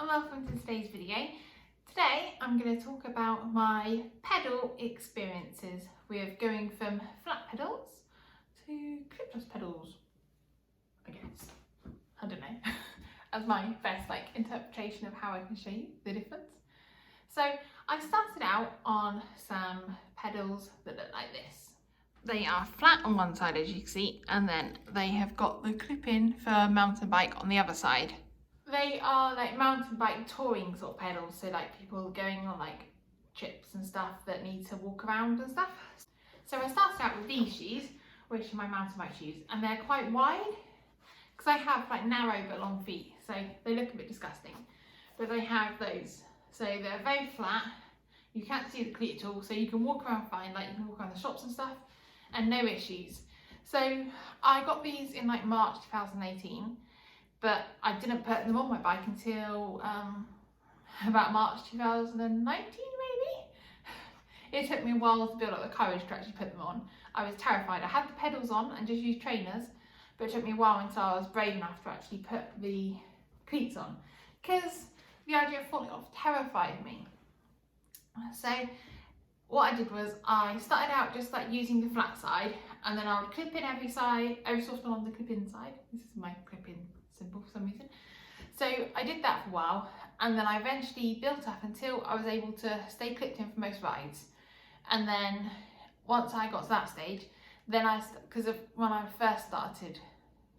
and welcome to today's video. Today I'm going to talk about my pedal experiences with going from flat pedals to clipless pedals, I guess. I don't know. As my best interpretation of how I can show you the difference. So I started out on some pedals that look like this. They are flat on one side, as you can see, and then they have got the clip-in for a mountain bike on the other side. They are like mountain bike touring sort of pedals, so like people going on like trips and stuff that need to walk around and stuff. So I started out with these shoes, which are my mountain bike shoes, and they're quite wide because I have like narrow but long feet, so they look a bit disgusting. But they have those, so they're very flat. You can't see the cleat at all, so you can walk around fine, like you can walk around the shops and stuff, and no issues. So I got these in like March 2018. But I didn't put them on my bike until about March 2019 maybe. It took me a while to build up the courage to actually put them on. I was terrified. I had the pedals on and just used trainers, but it took me a while until I was brave enough to actually put the cleats on, because the idea of falling off terrified me. So what I did was I started out just like using the flat side, and then I would clip in every side, every so often on the clip-in side. This is my clip-in symbol for some reason. So I did that for a while, and then I eventually built up until I was able to stay clipped in for most rides. And then once I got to that stage, then because of when I first started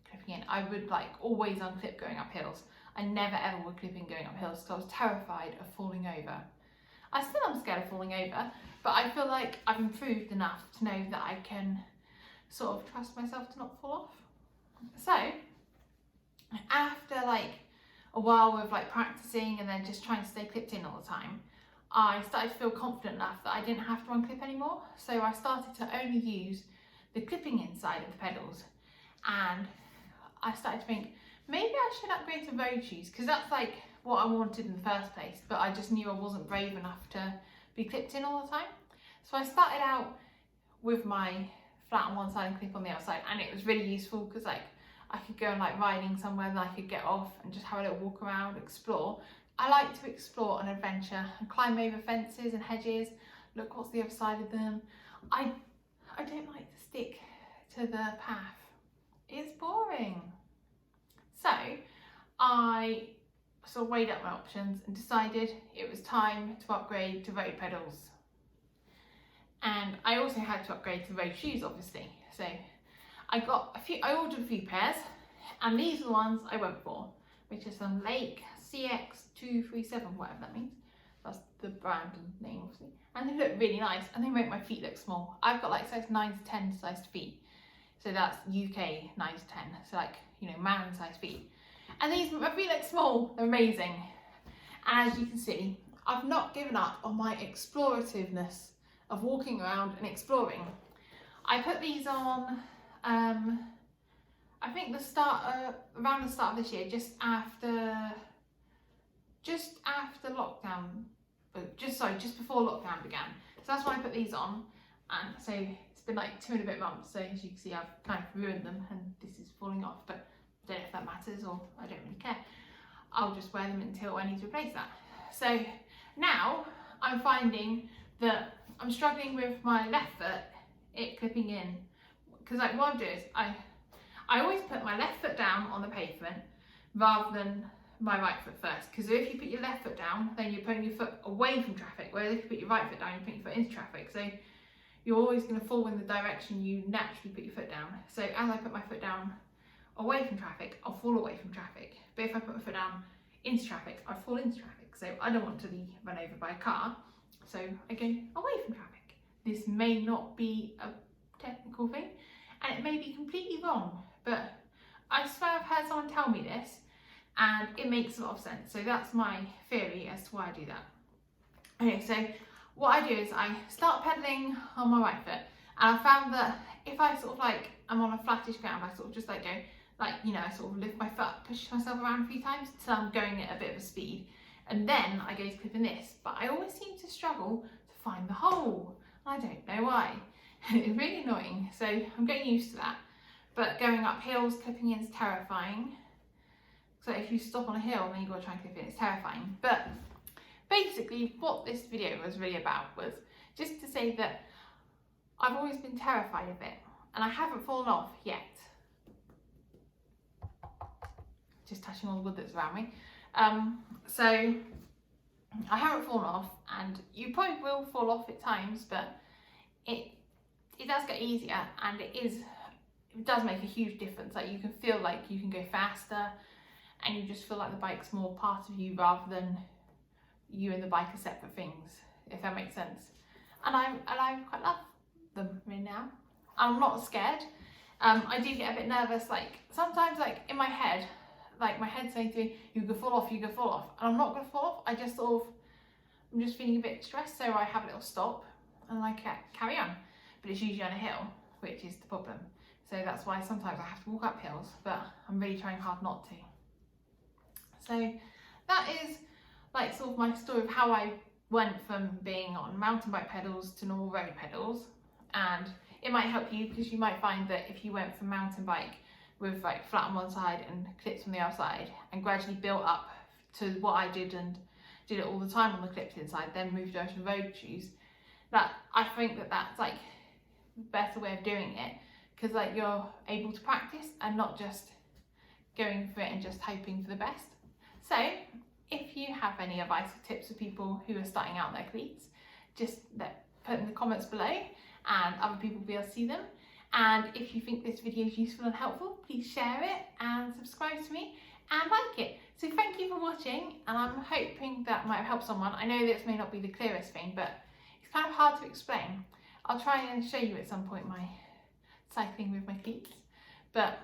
clipping in, I would like always unclip going up hills. I never ever would clip in going up hills because I was terrified of falling over. I still am scared of falling over, but I feel like I've improved enough to know that I can sort of trust myself to not fall off. So after like a while of like practicing and then just trying to stay clipped in all the time, I started to feel confident enough that I didn't have to unclip anymore. So I started to only use the clipping inside of the pedals, and I started to think maybe I should upgrade to road shoes, because that's like what I wanted in the first place, but I just knew I wasn't brave enough to be clipped in all the time. So I started out with my flat on one side and clip on the other side, and it was really useful because like I could go like riding somewhere and I could get off and just have a little walk around, explore. I like to explore an adventure and climb over fences and hedges, look what's the other side of them. I don't like to stick to the path. It's boring. So I sort of weighed up my options and decided it was time to upgrade to road pedals. And I also had to upgrade to road shoes, obviously. So I ordered a few pairs, and these are the ones I went for, which are some Lake CX237, whatever that means. That's the brand name, obviously. And they look really nice, and they make my feet look small. I've got like size 9 to 10 sized feet. So that's UK 9 to 10, so like, you know, man sized feet. And these, my feet look small, they're amazing. And as you can see, I've not given up on my explorativeness of walking around and exploring. I put these on I think around the start of this year, just after lockdown, just before lockdown began. So that's when I put these on, and so it's been like 2 and a bit months. So as you can see, I've kind of ruined them, and this is falling off. But I don't know if that matters, or I don't really care. I'll just wear them until I need to replace that. So now I'm finding that I'm struggling with my left foot, it clipping in, because like what I do is I always put my left foot down on the pavement rather than my right foot first, because if you put your left foot down, then you're putting your foot away from traffic, whereas if you put your right foot down, you're putting your foot into traffic. So you're always going to fall in the direction you naturally put your foot down. So as I put my foot down away from traffic, I'll fall away from traffic. But if I put my foot down into traffic, I fall into traffic. So I don't want to be run over by a car, so I go away from traffic. This may not be a technical thing, and it may be completely wrong, but I swear I've heard someone tell me this, and it makes a lot of sense. So that's my theory as to why I do that. Okay, so what I do is I start pedaling on my right foot, and I found that if I sort of like, I'm on a flattish ground, I sort of just like go, like, you know, I sort of lift my foot, push myself around a few times till I'm going at a bit of a speed, and then I go to clipping this. But I always seem to struggle to find the hole. I don't know why. It's really annoying, so I'm getting used to that. But going up hills, clipping in is terrifying. So if you stop on a hill, then you've got to try and clip it. It's terrifying. But basically what this video was really about was just to say that I've always been terrified of it and I haven't fallen off yet. Just touching all the wood that's around me. So I haven't fallen off, and you probably will fall off at times, but it does get easier, and it does make a huge difference. Like, you can feel like you can go faster, and you just feel like the bike's more part of you rather than you and the bike are separate things, if that makes sense. And I quite love them right now. I'm not scared. I do get a bit nervous, like sometimes, like in my head, like my head's saying to me, you could fall off, you could fall off. And I'm not gonna fall off. I'm just feeling a bit stressed, so I have a little stop and I carry on. But it's usually on a hill, which is the problem. So that's why sometimes I have to walk up hills, but I'm really trying hard not to. So that is like sort of my story of how I went from being on mountain bike pedals to normal road pedals. And it might help you, because you might find that if you went from mountain bike with like flat on one side and clips on the other side, and gradually built up to what I did and did it all the time on the clips inside, then moved over to road shoes, that I think that that's like the better way of doing it, because like you're able to practice and not just going for it and just hoping for the best. So if you have any advice or tips for people who are starting out their cleats, just put in the comments below and other people will be able to see them. And if you think this video is useful and helpful, please share it and subscribe to me and like it. So thank you for watching, and I'm hoping that might help someone. I know this may not be the clearest thing, but it's kind of hard to explain. I'll try and show you at some point my cycling with my cleats, but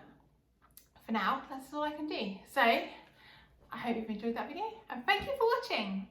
for now, that's all I can do. So I hope you've enjoyed that video, and thank you for watching.